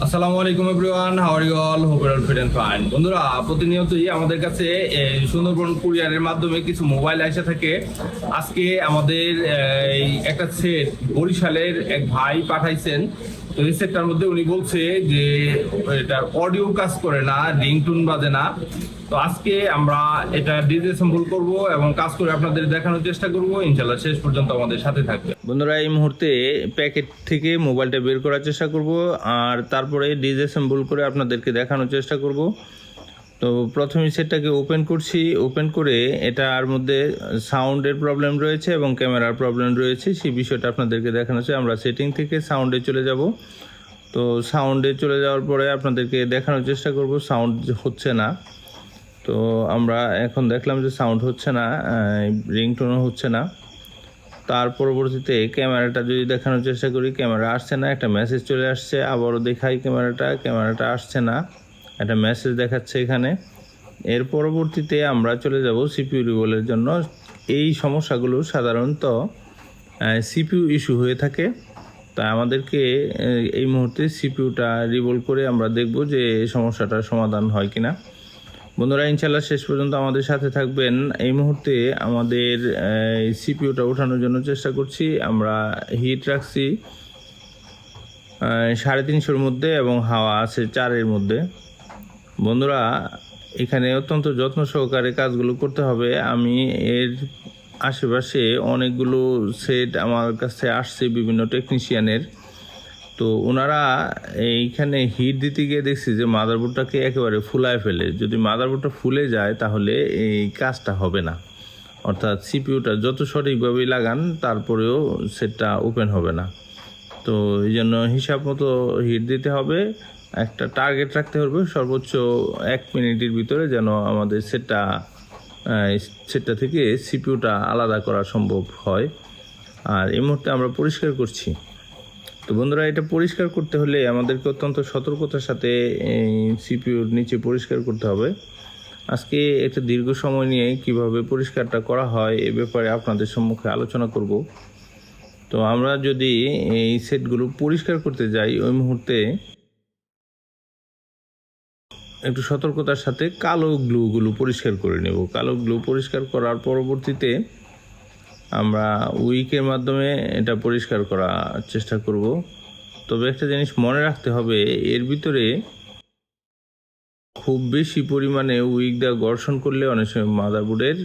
আসসালামু আলাইকুম everyone, how are you all? Hope you are fit and fine. বন্ধুরা, প্রতিনিয়তই আমাদের কাছে সুন্দরবন কুরিয়ারের মাধ্যমে কিছু মোবাইল এসে থাকে। আজকে আমাদের এই একটা সেট বরিশালের এক ভাই পাঠাইছেন। তো এই সেটটার মধ্যে উনি বলছে যে এটার অডিও কাজ করে না, রিংটোন বাজে না। তো আজকে আমরা এটা ডিসঅ্যাসেম্বল করব এবং কাজ করে আপনাদের দেখানোর চেষ্টা করব। ইনশাআল্লাহ শেষ পর্যন্ত আমাদের সাথে থাকবে। বন্ধুরা, এই মুহূর্তে প্যাকেট থেকে মোবাইলটা বের করার চেষ্টা করব আর তারপরে ডিসঅ্যাসেম্বল করে আপনাদেরকে দেখানোর চেষ্টা করব। তো প্রথমে সেটটাকে ওপেন করছি। ওপেন করে এটার মধ্যে সাউন্ডের প্রবলেম রয়েছে এবং ক্যামেরার প্রবলেম রয়েছে, সেই বিষয়টা আপনাদেরকে দেখানো হচ্ছে। আমরা সেটিং থেকে সাউন্ডে চলে যাব। তো সাউন্ডে চলে যাওয়ার পরে আপনাদেরকে দেখানোর চেষ্টা করব সাউন্ড হচ্ছে না। তো আমরা এখন দেখলাম যে সাউন্ড হচ্ছে না, রিংটোনও হচ্ছে না। তার পরবর্তীতে ক্যামেরাটা যদি দেখানোর চেষ্টা করি, ক্যামেরা আসছে না, একটা মেসেজ চলে আসছে। আবারও দেখাই ক্যামেরাটা আসছে না, একটা মেসেজ দেখাচ্ছে এখানে। এর পরবর্তীতে আমরা চলে যাব সিপিইউ রিভোলের জন্য। এই সমস্যাগুলো সাধারণত সিপিইউ ইস্যু হয়ে থাকে। তাই আমাদেরকে এই মুহূর্তে সিপিইউটা রিভোল করে আমরা দেখব যে এই সমস্যাটার সমাধান হয় কিনা। বন্ধুরা, ইনশাল্লাহ শেষ পর্যন্ত আমাদের সাথে থাকবেন। এই মুহূর্তে আমাদের সিপিইউটা ওঠানোর জন্য চেষ্টা করছি। আমরা হিট রাখছি 350-এর মধ্যে এবং হাওয়া আছে 4-এর মধ্যে। বন্ধুরা, এখানে অত্যন্ত যত্ন সহকারে কাজগুলো করতে হবে। আমি এর আশেপাশে অনেকগুলো সেট আমার কাছে আসছে বিভিন্ন টেকনিশিয়ানের। তো ওনারা এইখানে হিট দিতে গিয়ে দেখছি যে মাদারবোর্ডটাকে একেবারে ফুলায় ফেলে। যদি মাদারবোর্ডটা ফুলে যায় তাহলে এই কাজটা হবে না, অর্থাৎ সিপিইউটা যত সঠিকভাবেই লাগান তারপরেও সেটটা ওপেন হবে না। তো এই জন্য হিসাব মতো হিট দিতে হবে। একটা টার্গেট রাখতে হবে সর্বোচ্চ 1 মিনিটের ভিতরে, যেন আমাদের সেটটা থেকে সিপিইউটা আলাদা করা সম্ভব হয়। আর এই মুহূর্তে আমরা পরিষ্কার করছি। তো বন্ধুরা, এটা পরিষ্কার করতে হলে আমাদেরকে অত্যন্ত সতর্কতার সাথে সিপিইউর নিচে পরিষ্কার করতে হবে। আজকে একটা দীর্ঘ সময় নিয়ে কিভাবে পরিষ্কারটা করা হয় এ ব্যাপারে আপনাদের সম্মুখে আলোচনা করব। তো আমরা যদি এই সেটগুলো পরিষ্কার করতে যাই, ওই মুহূর্তে একটু সতর্কতার সাথে কালো গ্লুগুলো পরিষ্কার করে নেব। কালো গ্লু পরিষ্কার করার পরবর্তীতে আমরা উইকের মাধ্যমে এটা পরিষ্কার করার চেষ্টা করব। তবে একটা জিনিস মনে রাখতে হবে, এর ভিতরে খুব বেশি পরিমাণে উইক দিয়ে ঘর্ষণ করলে অনেক সময় মাদারবোর্ডের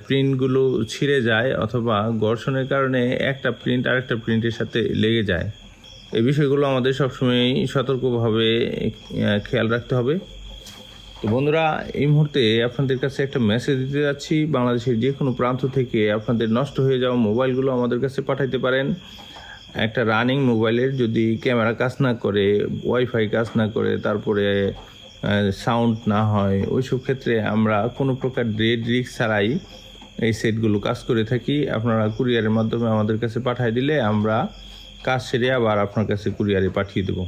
প্রিন্টগুলো ছিঁড়ে যায়, অথবা ঘর্ষণের কারণে একটা প্রিন্ট আরেকটা প্রিন্টের সাথে লেগে যায়। এই বিষয়গুলো আমাদের সবসময় সতর্কভাবে খেয়াল রাখতে হবে। তো বন্ধুরা, এই মুহূর্তে আপনাদের কাছে একটা মেসেজ দিতে যাচ্ছি। বাংলাদেশের যে কোনো প্রান্ত থেকে আপনাদের নষ্ট হয়ে যাওয়া মোবাইলগুলো আমাদের কাছে পাঠাইতে পারেন। একটা রানিং মোবাইলের যদি ক্যামেরা কাজ না করে, ওয়াইফাই কাজ না করে, তারপরে সাউন্ড না হয়, ওইসব ক্ষেত্রে আমরা কোনো প্রকার ডেড রিস্ক ছাড়াই এই সেটগুলো কাজ করে থাকি। আপনারা কুরিয়ারের মাধ্যমে আমাদের কাছে পাঠিয়ে দিলে আমরা কাজ সেরে আবার আপনার কাছে কুরিয়ারে পাঠিয়ে দেব।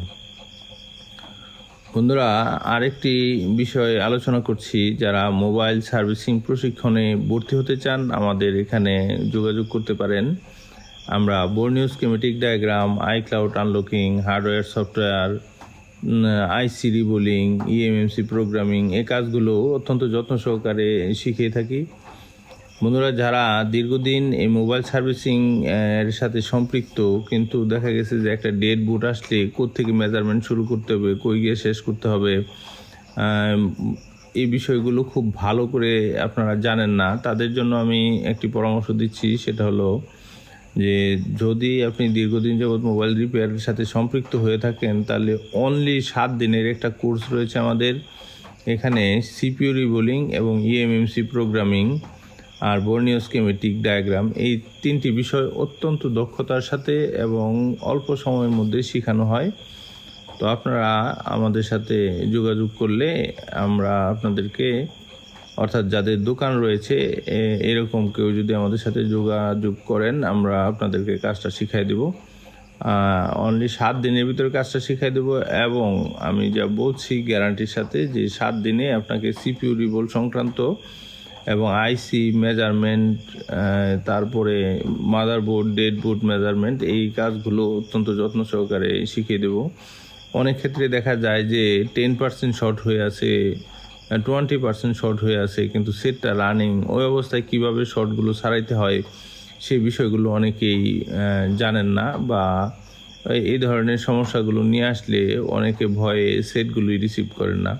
বন্ধুরা, আরেকটি বিষয় আলোচনা করছি। যারা মোবাইল সার্ভিসিং প্রশিক্ষণে ভর্তি হতে চান, আমাদের এখানে যোগাযোগ করতে পারেন। আমরা Borneo schematic diagram, iCloud unlocking, hardware software, IC reballing, eMMC programming, এই কাজগুলো অত্যন্ত যত্ন সহকারে শিখিয়ে থাকি। বন্ধুরা, যারা দীর্ঘদিন এই মোবাইল সার্ভিসিং এর সাথে সম্পৃক্ত, কিন্তু দেখা গেছে যে একটা ডেড বুট আসলে কোত্থেকে মেজারমেন্ট শুরু করতে হবে, কই গিয়ে শেষ করতে হবে, এই বিষয়গুলো খুব ভালো করে আপনারা জানেন না, তাদের জন্য আমি একটি পরামর্শ দিচ্ছি। সেটা হলো যে যদি আপনি দীর্ঘদিন যাবৎ মোবাইল রিপেয়ারের সাথে সম্পৃক্ত হয়ে থাকেন, তাহলে অনলি 7 দিনের একটা কোর্স রয়েছে আমাদের এখানে। সিপিইউ রিবোলিং এবং ইএমএমসি প্রোগ্রামিং আর বর্নিও স্কিমেটিক ডায়াগ্রাম, এই 3টি বিষয় অত্যন্ত দক্ষতার সাথে এবং অল্প সময়ের মধ্যে শেখানো হয়। তো আপনারা আমাদের সাথে যোগাযোগ করলে আমরা আপনাদেরকে, অর্থাৎ যাদের দোকান রয়েছে এরকম কেউ যদি আমাদের সাথে যোগাযোগ করেন, আমরা আপনাদেরকে কাজটা শিখাই দেব। অনলি 7 দিনের ভিতরে কাজটা শিখাই দেব। এবং আমি যা বলছি গ্যারান্টির সাথে, যে 7 দিনে আপনাকে সিপিইউ রিবোল সংক্রান্ত এবং আইসি মেজারমেন্ট, তারপরে মাদারবোর্ড, ডেড বুট মেজারমেন্ট, এই কাজগুলো অত্যন্ত যত্ন সহকারে শিখিয়ে দেব। অনেক ক্ষেত্রে দেখা যায় যে 10% শর্ট হয়ে আছে, 20% শর্ট হয়ে আছে, কিন্তু সেটটা রানিং। ওই অবস্থায় কিভাবে শর্টগুলো ছাড়াইতে হয় সেই বিষয়গুলো অনেকেই জানেন না, বা এই ধরনের সমস্যাগুলো নিয়ে আসলে অনেকে ভয়ে সেটগুলোই রিসিভ করেন না।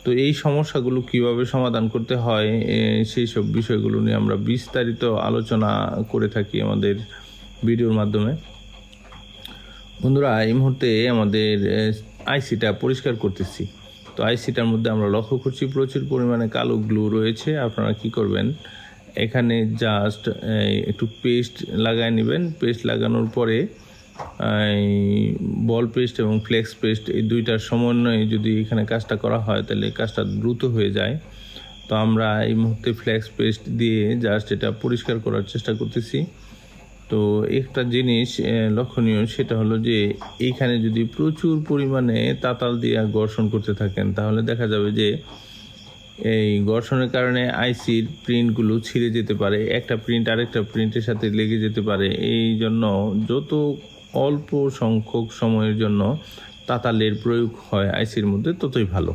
তো এই সমস্যাগুলো কিভাবে সমাধান করতে হয় সেই সব বিষয়গুলো নিয়ে আমরা বিস্তারিত আলোচনা করে থাকি আমাদের ভিডিওর মাধ্যমে। বন্ধুরা, এই মুহূর্তে আমাদের আইসিটা পরিষ্কার করতেছি। তো আইসিটার মধ্যে আমরা লক্ষ্য করছি প্রচুর পরিমাণে কালো গ্লু রয়েছে। আপনারা কি করবেন, এখানে জাস্ট একটু পেস্ট লাগায় নেবেন। পেস্ট লাগানোর পরে বল পেস্ট এবং ফ্লেক্স পেস্ট এই দুইটার সমন্বয়ে যদি এখানে কাজটা করা হয় তাহলে কাজটা দ্রুত হয়ে যায়। তো আমরা এই মুহূর্তে ফ্লেক্স পেস্ট দিয়ে জাস্ট এটা পরিষ্কার করার চেষ্টা করতেছি। তো একটা জিনিস লক্ষণীয়, সেটা হলো যে এইখানে যদি প্রচুর পরিমাণে তাতাল দিয়ে ঘর্ষণ করতে থাকেন তাহলে দেখা যাবে যে এই ঘর্ষণের কারণে আইসির প্রিন্টগুলো ছিঁড়ে যেতে পারে, একটা প্রিন্ট আরেকটা প্রিন্টের সাথে লেগে যেতে পারে। এই জন্য যত অল্প সংখ্যক সময়ের জন্য তাতালের প্রয়োগ হয় আইসির মধ্যে ততই ভালো।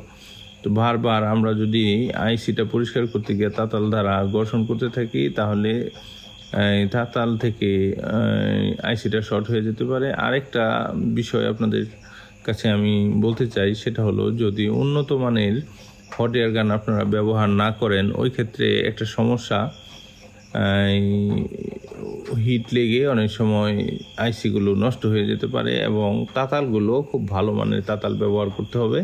তো বারবার আমরা যদি আইসিটা পরিষ্কার করতে গিয়ে তাতাল দ্বারা ঘর্ষণ করতে থাকি তাহলে তাতাল থেকে আইসিটা শর্ট হয়ে যেতে পারে। আরেকটা বিষয় আপনাদের কাছে আমি বলতে চাই, সেটা হলো যদি উন্নত মানের হট এয়ার গান আপনারা ব্যবহার না করেন, ওই ক্ষেত্রে একটা সমস্যা, হিট লেগে অনেক সময় আইসিগুলো নষ্ট হয়ে যেতে পারে। এবং তাতালগুলো খুব ভালো মানের তাতাল ব্যবহার করতে হবে।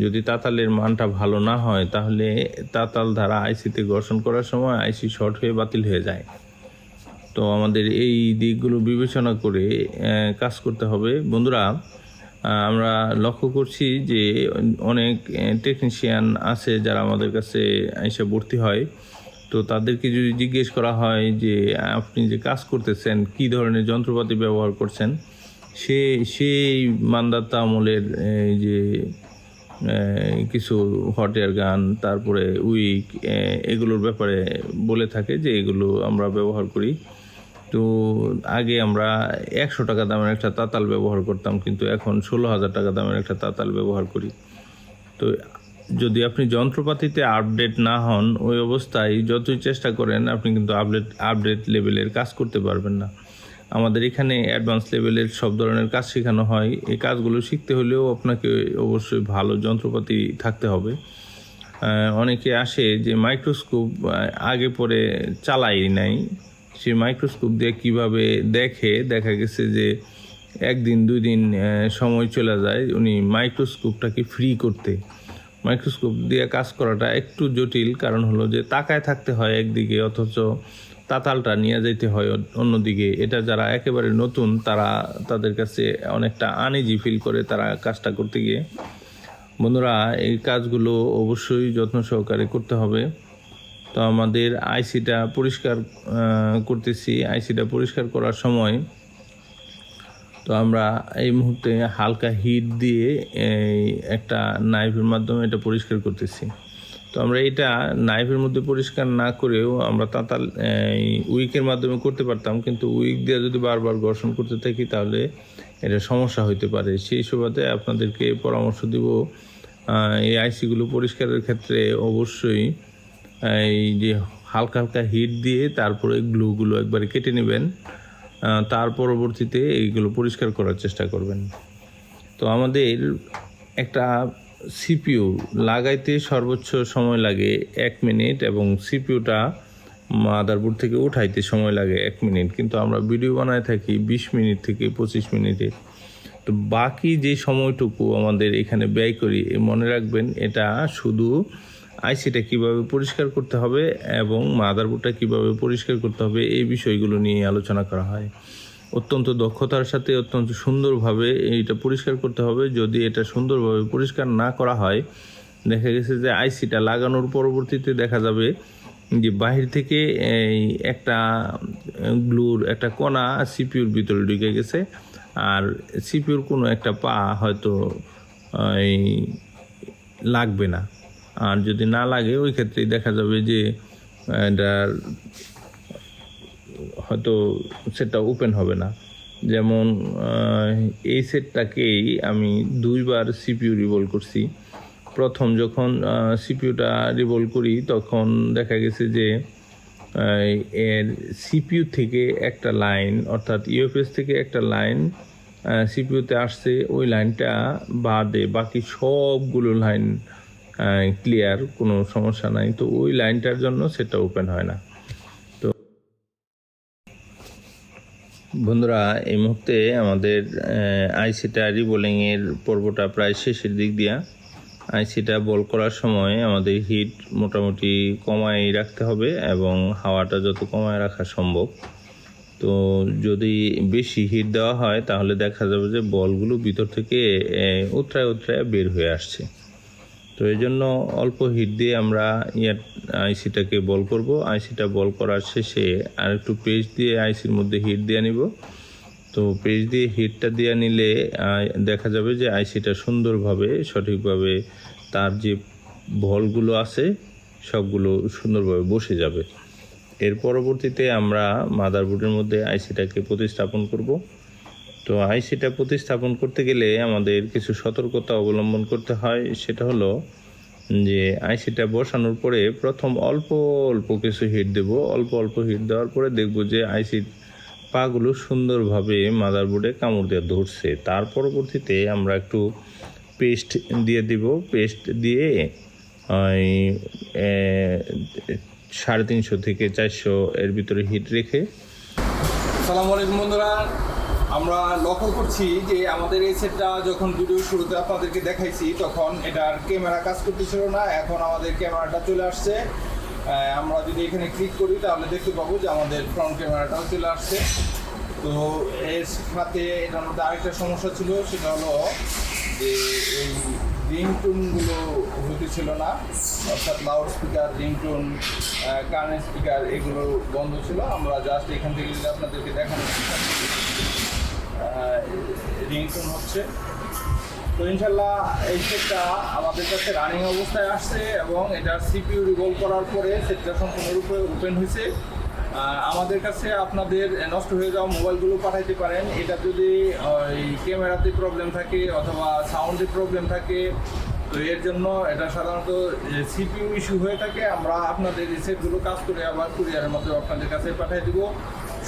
যদি তাতালের মানটা ভালো না হয় তাহলে তাতাল দ্বারা আইসিতে ঘর্ষণ করার সময় আইসি শর্ট হয়ে বাতিল হয়ে যায়। তো আমাদের এই দিকগুলো বিবেচনা করে কাজ করতে হবে। বন্ধুরা, আমরা লক্ষ্য করছি যে অনেক টেকনিশিয়ান আছে যারা আমাদের কাছে এসে ভর্তি হয়। তো তাদেরকে যদি জিজ্ঞেস করা হয় যে আপনি যে কাজ করতেছেন কী ধরনের যন্ত্রপাতি ব্যবহার করছেন, সেই মান্দাতা আমলের যে কিছু হট এয়ার গান, তারপরে উইক, এগুলোর ব্যাপারে বলে থাকে যে এগুলো আমরা ব্যবহার করি। তো আগে আমরা 100 টাকা দামের একটা তাতাল ব্যবহার করতাম, কিন্তু এখন 16,000 টাকা দামের একটা তাতাল ব্যবহার করি। তো যদি আপনি যন্ত্রপাতিতে আপডেট না হন, ওই অবস্থায় যতই চেষ্টা করেন আপনি কিন্তু আপডেট লেভেলের কাজ করতে পারবেন না। আমাদের এখানে অ্যাডভান্স লেভেলের সব ধরনের কাজ শেখানো হয়। এই কাজগুলো শিখতে হলেও আপনাকে অবশ্যই ভালো যন্ত্রপাতি থাকতে হবে। অনেকে আসে যে মাইক্রোস্কোপ আগে পরে চালাই নাই, সেই মাইক্রোস্কোপ দিয়ে কিভাবে দেখা গেছে যে 1 দিন 2 দিন সময় চলে যায় উনি মাইক্রোস্কোপটাকে ফ্রি করতে। মাইক্রোস্কোপ দিয়ে কাজ করাটা একটু জটিল, কারণ হলো যে তাকায় থাকতে হয় একদিকে, অথচ তাতালটা নিয়ে যেতে হয় অন্যদিকে। এটা যারা একেবারে নতুন তাদের কাছে অনেকটা আনইজি ফিল করে তারা কাজটা করতে গিয়ে। বন্ধুরা, এই কাজগুলো অবশ্যই যত্ন সহকারে করতে হবে। তো আমাদের আইসিটা পরিষ্কার করতেছি। আইসিটা পরিষ্কার করার সময় তো আমরা এই মুহূর্তে হালকা হিট দিয়ে একটা নাইফের মাধ্যমে এটা পরিষ্কার করতেছি। তো আমরা এটা নাইফের মধ্যে পরিষ্কার না করেও আমরা তাতাল উইকের মাধ্যমে করতে পারতাম, কিন্তু উইক দিয়ে যদি বারবার ঘর্ষণ করতে থাকি তাহলে এটা সমস্যা হতে পারে। সেই সুবাদে আপনাদেরকে পরামর্শ দিব, এই আইসিগুলো পরিষ্কারের ক্ষেত্রে অবশ্যই এই যে হালকা হালকা হিট দিয়ে তারপরে গ্লুগুলো একবারে কেটে নেবেন, তার পরবর্তীতে এইগুলো পরিষ্কার করার চেষ্টা করবেন। তো আমাদের একটা সিপিইউ লাগাইতে সর্বোচ্চ সময় লাগে 1 মিনিট, এবং সিপিইউটা মাদারবোর্ড থেকে উঠাইতে সময় লাগে 1 মিনিট, কিন্তু আমরা ভিডিও বানায় থাকি 20 মিনিট থেকে 25 মিনিটে। তো বাকি যে সময়টুকু আমাদের এখানে ব্যয় করি, মনে রাখবেন এটা শুধু আইসিটা কিভাবে পরিষ্কার করতে হবে এবং মাদারবোর্ডটা কিভাবে পরিষ্কার করতে হবে এই বিষয়গুলো নিয়ে আলোচনা করা হয়। অত্যন্ত দক্ষতার সাথে অত্যন্ত সুন্দরভাবে এইটা পরিষ্কার করতে হবে। যদি এটা সুন্দরভাবে পরিষ্কার না করা হয়, দেখা গেছে যে আইসিটা লাগানোর পরবর্তীতে দেখা যাবে যে বাহির থেকে এই একটা গ্লুর একটা কণা সিপিইউর ভিতরে ঢুকে গেছে, আর সিপিইউর কোনো একটা পা হয়তো এই লাগবে না। আর যদি না লাগে ওই ক্ষেত্রেই দেখা যাবে যে এটার হয়তো সেটা ওপেন হবে না। যেমন এই সেটটাকেই আমি 2বার সিপিইউ রিভল করছি। প্রথম যখন সিপিইউটা রিভল করি তখন দেখা গেছে যে এর সিপিইউ থেকে একটা লাইন, অর্থাৎ ইউএফএস থেকে একটা লাইন সিপিইউতে আসছে, ওই লাইনটা বাদে বাকি সবগুলো লাইন ক্লিয়ার, কোনো সমস্যা নাই। তো ওই লাইনটার জন্য সেটা ওপেন হয় না। তো বন্ধুরা, এই মুহূর্তে আমাদের আইসিটা রিবোলিংয়ের পর্বটা প্রায় শেষের দিক দিয়া। আইসিটা বল করার সময় আমাদের হিট মোটামুটি কমায় রাখতে হবে এবং হাওয়াটা যত কমায় রাখা সম্ভব। তো যদি বেশি হিট দেওয়া হয় তাহলে দেখা যাবে যে বলগুলো ভিতর থেকে উতরায় উতরায় বের হয়ে আসছে। তো এই জন্য অল্প হিট দিয়ে আমরা আইসিটাকে বল করব। আইসিটা বল করার শেষে আর একটু পেস্ট দিয়ে আইসির মধ্যে হিট দিয়ে নিব। তো পেস্ট দিয়ে হিটটা দিয়ে নিলে দেখা যাবে যে আইসিটা সুন্দরভাবে সঠিকভাবে তার যে বলগুলো আছে সবগুলো সুন্দরভাবে বসে যাবে। এর পরবর্তীতে আমরা মাদারবোর্ডের মধ্যে আইসিটাকে প্রতিস্থাপন করব। তো আইসিটা প্রতিস্থাপন করতে গেলে আমাদের কিছু সতর্কতা অবলম্বন করতে হয়। সেটা হলো যে আইসিটা বসানোর পরে প্রথম অল্প অল্প কিছু হিট দেব। অল্প অল্প হিট দেওয়ার পরে দেখব যে আইসির পাগুলো সুন্দরভাবে মাদারবোর্ডে কামড় দিয়ে ধরছে। তার পরবর্তীতে আমরা একটু পেস্ট দিয়ে দিব। পেস্ট দিয়ে 350 থেকে 400 এর ভিতরে হিট রেখে। আসসালামু আলাইকুম বন্ধুরা, আমরা লক্ষ্য করছি যে আমাদের এই সেটটা যখন ভিডিও শুরুতে আপনাদেরকে দেখাইছি তখন এটার ক্যামেরা কাজ করতেছিল না। এখন আমাদের ক্যামেরাটা চলে আসছে। আমরা যদি এখানে ক্লিক করি তাহলে দেখতে পাবো যে আমাদের ফ্রন্ট ক্যামেরাটাও চলে আসছে। তো এর সাথে এটার মধ্যে আরেকটা সমস্যা ছিল, সেটা হলো যে এই রিংটোনগুলো হতেছিল না, অর্থাৎ লাউড স্পিকার, রিংটোন, কানের স্পিকার এগুলো বন্ধ ছিল। আমরা জাস্ট এখান থেকে যদি আপনাদেরকে দেখানো রিংটোন হচ্ছে। তো ইনশাল্লাহ এই সেটটা আমাদের কাছে রানিং অবস্থায় আসছে এবং এটা সিপিইউ রিভলভ করার পরে সেটটা সম্পূর্ণরূপে ওপেন হয়েছে। আমাদের কাছে আপনাদের নষ্ট হয়ে যাওয়া মোবাইলগুলো পাঠাইতে পারেন। এটা যদি ওই ক্যামেরাতে প্রবলেম থাকে অথবা সাউন্ডে প্রবলেম থাকে, তো এর জন্য এটা সাধারণত সিপিইউ ইস্যু হয়ে থাকে। আমরা আপনাদের এই সেটগুলো কাজ করে আবার কুরিয়ারের মতো আপনাদের কাছে পাঠিয়ে দেবো।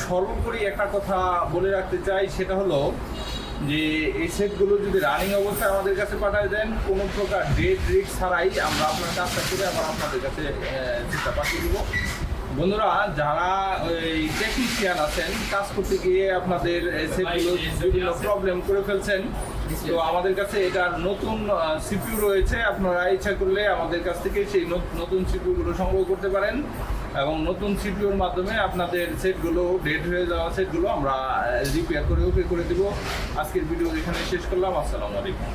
সর্বোপরি একটা কথা বলে রাখতে চাই, সেটা হলো যে এই সেটগুলো যদি রানিং অবস্থায় আমাদের কাছে পাঠিয়ে দেন, কোনো প্রকার ডেট রিস্ক ছাড়াই আমরা আপনার কাজটা করে আবার আপনাদের কাছে সেটা পাঠিয়ে দেবো। বন্ধুরা, যারা ওই টেকনিশিয়ান আছেন, কাজ করতে গিয়ে আপনাদের সেটগুলো বিভিন্ন প্রবলেম করে ফেলছেন, তো আমাদের কাছে এটার নতুন সিপিইউ রয়েছে। আপনারা ইচ্ছা করলে আমাদের কাছ থেকে সেই নতুন সিপিইউগুলো সংগ্রহ করতে পারেন এবং নতুন সিপিইউর মাধ্যমে আপনাদের সেটগুলো ডেড হয়ে যাওয়া সেটগুলো আমরা রিপেয়ার করে ওকে করে দেবো। আজকের ভিডিও এখানে শেষ করলাম। আসসালামু আলাইকুম।